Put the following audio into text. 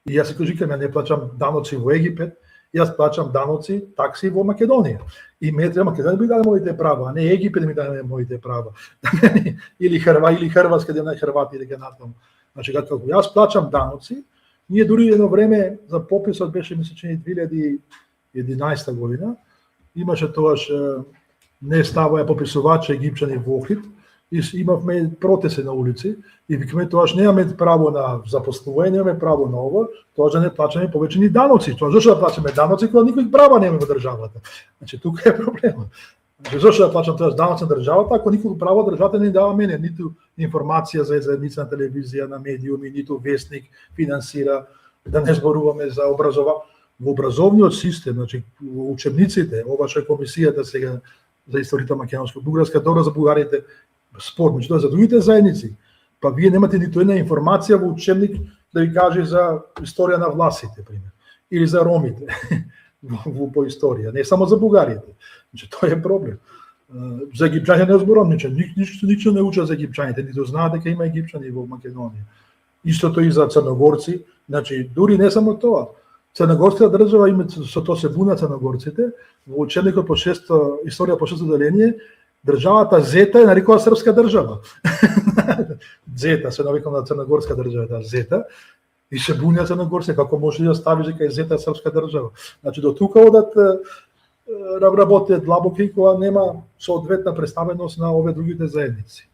И јас се кажам, не плаќам даноци во Египет, јас плаќам даноци, такси во Македонија. И ме треба Македонија да ми даде моите права, а не Египет да ми даде моите права. Или Хрватска да не Хрвати да ги натаму. Значи како јас плаќам даноци, ние дури едно време за пописот беше мислам 2011 година, имаше тогаш не ставаја пописувачи египчани во Охрид, и имавме протести на улици и викаме тогаш немаме право на запослување, немаме право на ова, тогаш да не плаќаме повеќе ни даноци. Тоа зашто да плаќаме даноци кога никој права немаме во државата. Значи тука е проблемот. Значи зашто да плаќам тогаш даноци на државата ако никој право државата не дава мене ниту информација за заедница на телевизија, на медиуми, ниту вестник финансира, да не зборуваме за во образовниот систем, значи во учебниците, ова што е комисијата сега за историјата македонско-бугарска, добро за бугарите, спор, меѓутоа за другите заедници, па вие немате ниту една информација во учебник да ви каже за историја на власите, пример, или за ромите по историја, не само за бугарите. Значи тоа е проблем. За египчаните не зборам ништо не учат за египчаните, ниту знаат дека има египчани во Македонија. Истото и за црногорци, значи дури не само тоа. Црногорската држава има со тоа се буна црногорците, во учебникот по историја по 6 деление, државата Зета е нарекува српска држава. Зета се нарекува на црногорска држава, Зета, и се буња црногорци, како може да ставиш дека е Зета српска држава. Значи до тука одат работите длабоки кога нема соодветна представеност на овие другите заедници.